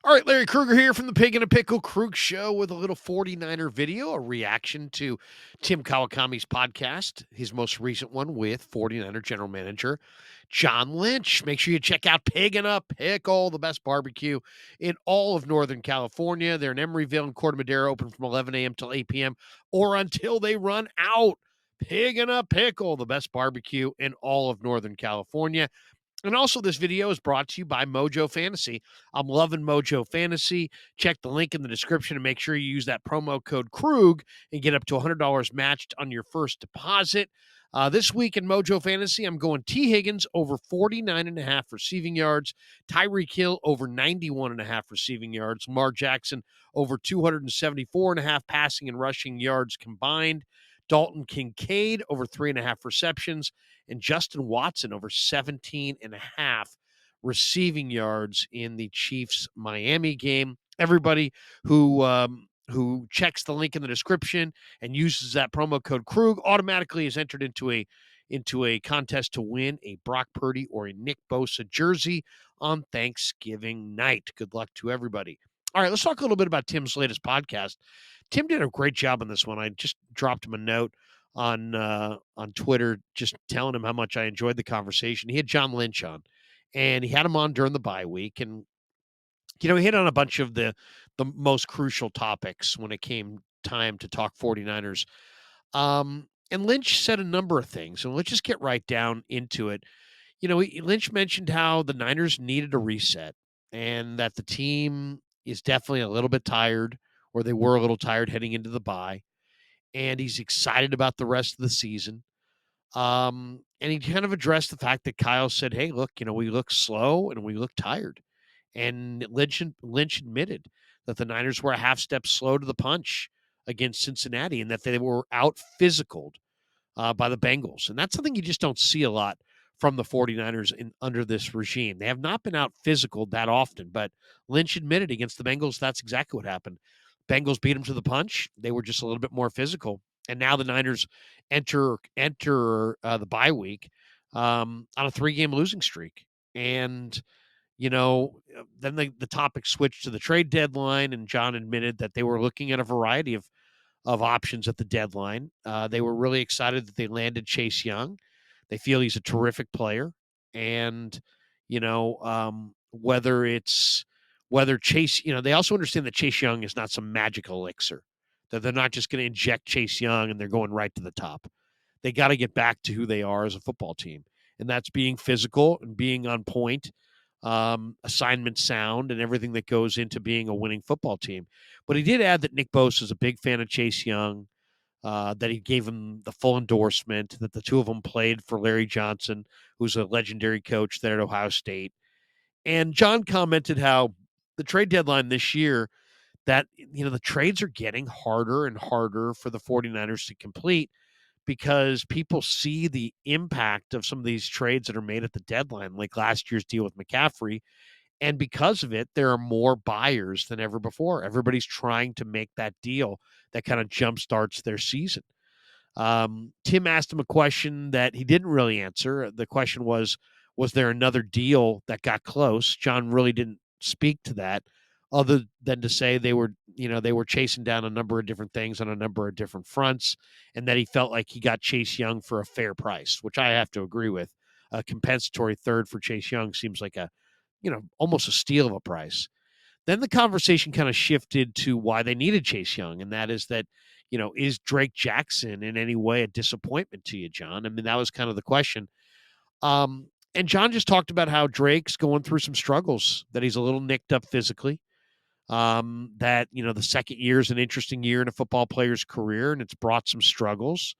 All right, Larry Krueger here from the Pig in a Pickle Krug Show with a little 49er video, a reaction to Tim Kawakami's podcast, his most recent one with 49er general manager John Lynch. Make sure you check out Pig in a Pickle, the best barbecue in all of Northern California. They're in Emeryville and Corte Madera, open from 11 a.m. till 8 p.m. or until they run out. Pig in a Pickle, the best barbecue in all of Northern California. And also, this video is brought to you by Mojo Fantasy. I'm loving Mojo Fantasy. Check the link in the description and make sure you use that promo code Krug and get up to $100 matched on your first deposit. This week in Mojo Fantasy, I'm going T. Higgins over 49.5 receiving yards, Tyreek Hill over 91.5 receiving yards, Lamar Jackson over 274.5 passing and rushing yards combined, Dalton Kincaid over 3.5 receptions, and Justin Watson over 17.5 receiving yards in the Chiefs-Miami game. Everybody who checks the link in the description and uses that promo code Krug automatically is entered into a contest to win a Brock Purdy or a Nick Bosa jersey on Thanksgiving night. Good luck to everybody. All right, let's talk a little bit about Tim's latest podcast. Tim did a great job on this one. I just dropped him a note on Twitter, just telling him how much I enjoyed the conversation. He had John Lynch on, and he had him on during the bye week, and he hit on a bunch of the most crucial topics when it came time to talk 49ers. And Lynch said a number of things, and let's just get right down into it. Lynch mentioned how the Niners needed a reset and that the team is definitely a little bit tired, or they were a little tired heading into the bye, and he's excited about the rest of the season. And he kind of addressed the fact that Kyle said, "Hey, look, we look slow and we look tired." And Lynch admitted that the Niners were a half step slow to the punch against Cincinnati and that they were out physicaled by the Bengals. And that's something you just don't see a lot from the 49ers under this regime. They have not been out physical that often, but Lynch admitted against the Bengals, that's exactly what happened. Bengals beat them to the punch. They were just a little bit more physical. And now the Niners enter the bye week on a 3-game losing streak. And, then the topic switched to the trade deadline, and John admitted that they were looking at a variety of options at the deadline. They were really excited that they landed Chase Young. They feel he's a terrific player. And, whether Chase, they also understand that Chase Young is not some magic elixir, that they're not just going to inject Chase Young and they're going right to the top. They got to get back to who they are as a football team. And that's being physical and being on point, assignment sound, and everything that goes into being a winning football team. But he did add that Nick Bosa is a big fan of Chase Young, that he gave him the full endorsement, that the two of them played for Larry Johnson, who's a legendary coach there at Ohio State. And John commented how the trade deadline this year, that, the trades are getting harder and harder for the 49ers to complete because people see the impact of some of these trades that are made at the deadline, like last year's deal with McCaffrey. And because of it, there are more buyers than ever before. Everybody's trying to make that deal that kind of jumpstarts their season. Tim asked him a question that he didn't really answer. The question was there another deal that got close? John really didn't speak to that, other than to say they were chasing down a number of different things on a number of different fronts, and that he felt like he got Chase Young for a fair price, which I have to agree with. A compensatory third for Chase Young seems like almost a steal of a price. Then the conversation kind of shifted to why they needed Chase Young, and that is that, is Drake Jackson in any way a disappointment to you, John? I mean, that was kind of the question. And John just talked about how Drake's going through some struggles, that he's a little nicked up physically, that, the second year is an interesting year in a football player's career, and it's brought some struggles.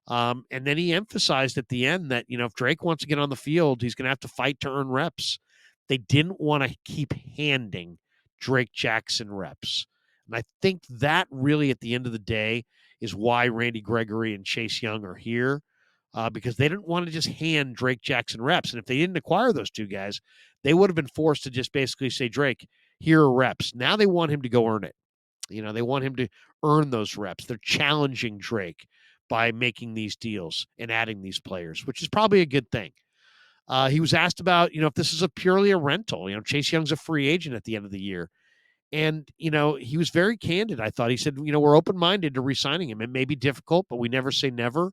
And then he emphasized at the end that, if Drake wants to get on the field, he's going to have to fight to earn reps. They didn't want to keep handing Drake Jackson reps. And I think that really, at the end of the day, is why Randy Gregory and Chase Young are here, because they didn't want to just hand Drake Jackson reps. And if they didn't acquire those two guys, they would have been forced to just basically say, Drake, here are reps. Now they want him to go earn it. They want him to earn those reps. They're challenging Drake by making these deals and adding these players, which is probably a good thing. He was asked about, if this is purely a rental. Chase Young's a free agent at the end of the year. And, he was very candid, I thought. He said, we're open-minded to re-signing him. It may be difficult, but we never say never.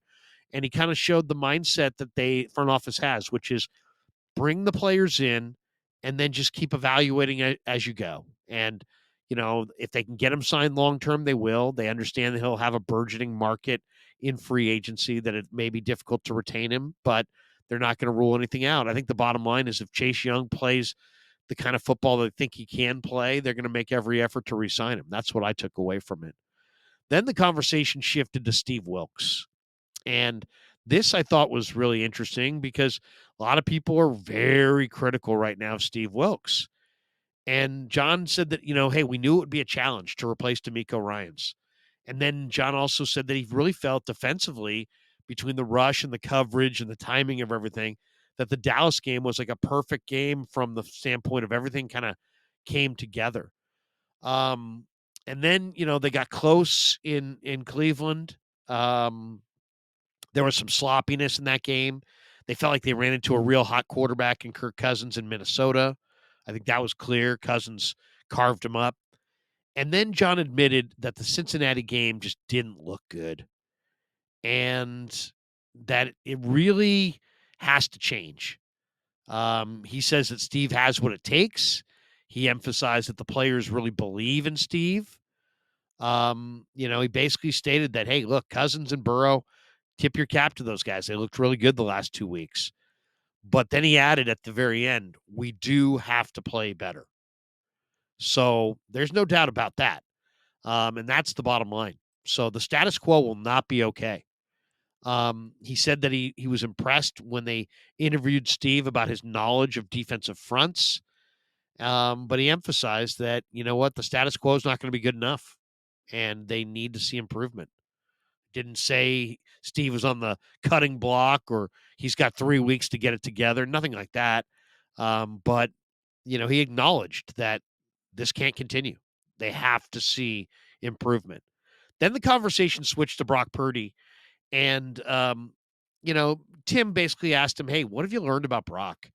And he kind of showed the mindset that they front office has, which is bring the players in and then just keep evaluating it as you go. And, if they can get him signed long term, they will. They understand that he'll have a burgeoning market in free agency, that it may be difficult to retain him, but they're not going to rule anything out. I think the bottom line is if Chase Young plays the kind of football they think he can play, they're going to make every effort to re-sign him. That's what I took away from it. Then the conversation shifted to Steve Wilks. And this I thought was really interesting because a lot of people are very critical right now of Steve Wilks. And John said that, hey, we knew it would be a challenge to replace D'Amico Ryans. And then John also said that he really felt defensively, between the rush and the coverage and the timing of everything, that the Dallas game was like a perfect game from the standpoint of everything kind of came together. Um, and then, they got close in Cleveland. There was some sloppiness in that game. They felt like they ran into a real hot quarterback in Kirk Cousins in Minnesota. I think that was clear. Cousins carved him up. And then John admitted that the Cincinnati game just didn't look good and that it really has to change. He says that Steve has what it takes. He emphasized that the players really believe in Steve. He basically stated that, hey, look, Cousins and Burrow, tip your cap to those guys. They looked really good the last 2 weeks. But then he added at the very end, we do have to play better. So there's no doubt about that. And that's the bottom line. So the status quo will not be okay. He said that he was impressed when they interviewed Steve about his knowledge of defensive fronts. But he emphasized that, the status quo is not going to be good enough and they need to see improvement. Didn't say Steve was on the cutting block or he's got 3 weeks to get it together. Nothing like that. But, he acknowledged that this can't continue. They have to see improvement. Then the conversation switched to Brock Purdy. And, Tim basically asked him, hey, what have you learned about Brock?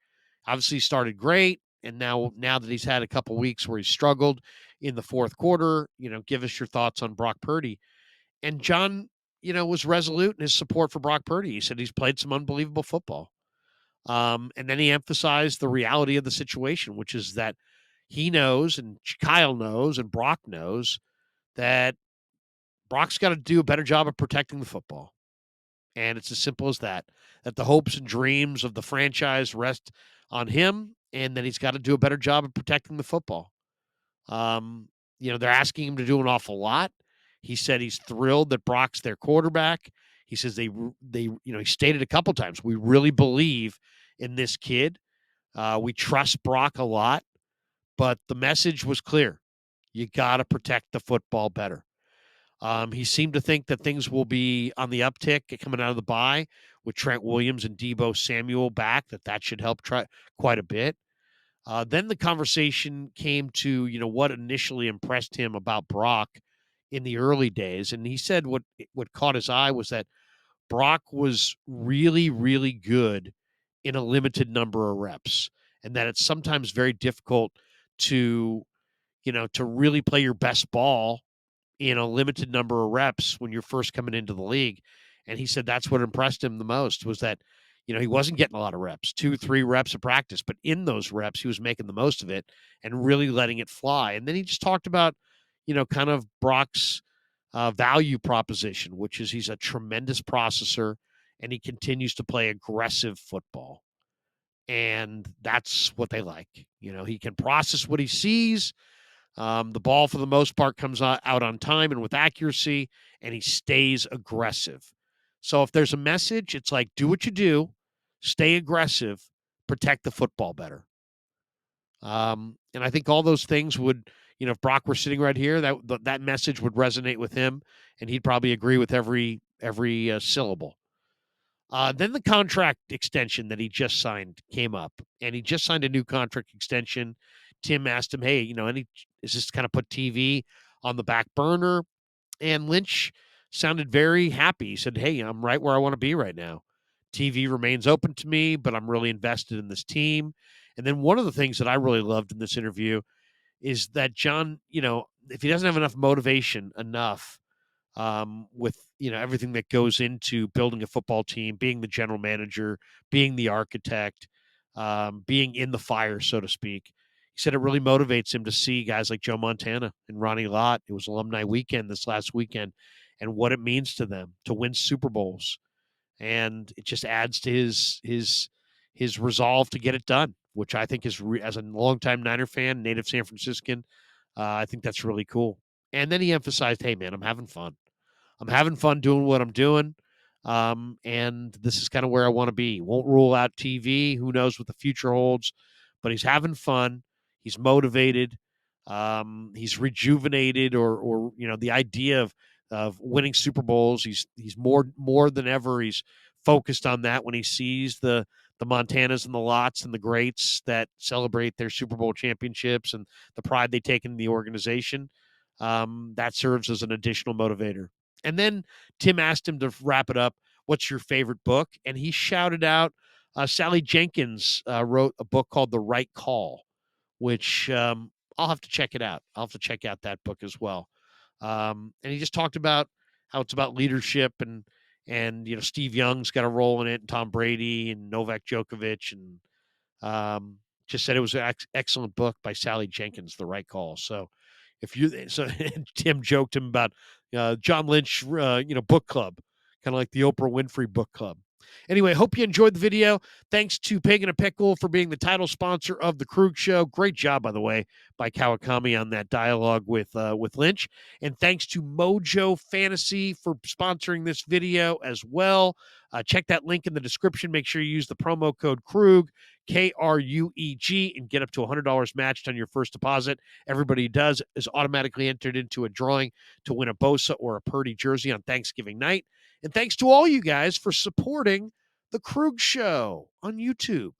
Obviously, he started great. And now that he's had a couple weeks where he struggled in the fourth quarter, give us your thoughts on Brock Purdy. And John, was resolute in his support for Brock Purdy. He said he's played some unbelievable football. And then he emphasized the reality of the situation, which is that he knows and Kyle knows and Brock knows that Brock's got to do a better job of protecting the football. And it's as simple as that, that the hopes and dreams of the franchise rest on him and that he's got to do a better job of protecting the football. They're asking him to do an awful lot. He said he's thrilled that Brock's their quarterback. He says he stated a couple times, we really believe in this kid. We trust Brock a lot, but the message was clear. You got to protect the football better. He seemed to think that things will be on the uptick coming out of the bye with Trent Williams and Deebo Samuel back, that should help quite a bit. Then the conversation came to, what initially impressed him about Brock in the early days. And he said what caught his eye was that Brock was really, really good in a limited number of reps, and that it's sometimes very difficult to, to really play your best ball in a limited number of reps when you're first coming into the league. And he said that's what impressed him the most was that, he wasn't getting a lot of reps, 2-3 reps of practice, but in those reps, he was making the most of it and really letting it fly. And then he just talked about, kind of Brock's value proposition, which is he's a tremendous processor and he continues to play aggressive football. And that's what they like. He can process what he sees. The ball, for the most part, comes out on time and with accuracy, and he stays aggressive. So if there's a message, it's like, do what you do, stay aggressive, protect the football better. And I think all those things would, if Brock were sitting right here, that message would resonate with him, and he'd probably agree with every syllable. Then the contract extension that he just signed came up, and he just signed a new contract extension. Tim asked him, hey, is this kind of put TV on the back burner? And Lynch sounded very happy. He said, hey, I'm right where I want to be right now. TV remains open to me, but I'm really invested in this team. And then one of the things that I really loved in this interview is that John, if he doesn't have enough motivation enough with everything that goes into building a football team, being the general manager, being the architect, being in the fire, so to speak. He said it really motivates him to see guys like Joe Montana and Ronnie Lott. It was alumni weekend this last weekend, and what it means to them to win Super Bowls, and it just adds to his resolve to get it done, which I think is as a longtime Niner fan, native San Franciscan, I think that's really cool. And then he emphasized, "Hey, man, I'm having fun. I'm having fun doing what I'm doing. And this is kind of where I want to be. Won't rule out TV. Who knows what the future holds? But he's having fun. He's motivated. He's rejuvenated, or the idea of winning Super Bowls. He's more than ever. He's focused on that when he sees the Montanas and the Lots and the greats that celebrate their Super Bowl championships and the pride they take in the organization. That serves as an additional motivator. And then Tim asked him to wrap it up, what's your favorite book? And he shouted out Sally Jenkins wrote a book called The Right Call, which I'll have to check it out. I'll have to check out that book as well. And he just talked about how it's about leadership, and Steve Young's got a role in it, and Tom Brady and Novak Djokovic, and just said it was an excellent book by Sally Jenkins, The Right Call. So Tim joked him about John Lynch, book club, kind of like the Oprah Winfrey book club. Anyway, hope you enjoyed the video. Thanks to Pig and a Pickle for being the title sponsor of the Krug Show. Great job, by the way, by Kawakami on that dialogue with Lynch. And thanks to Mojo Fantasy for sponsoring this video as well. Check that link in the description. Make sure you use the promo code Krug, KRUEG, and get up to $100 matched on your first deposit. Everybody who does is automatically entered into a drawing to win a Bosa or a Purdy jersey on Thanksgiving night. And thanks to all you guys for supporting the Krug Show on YouTube.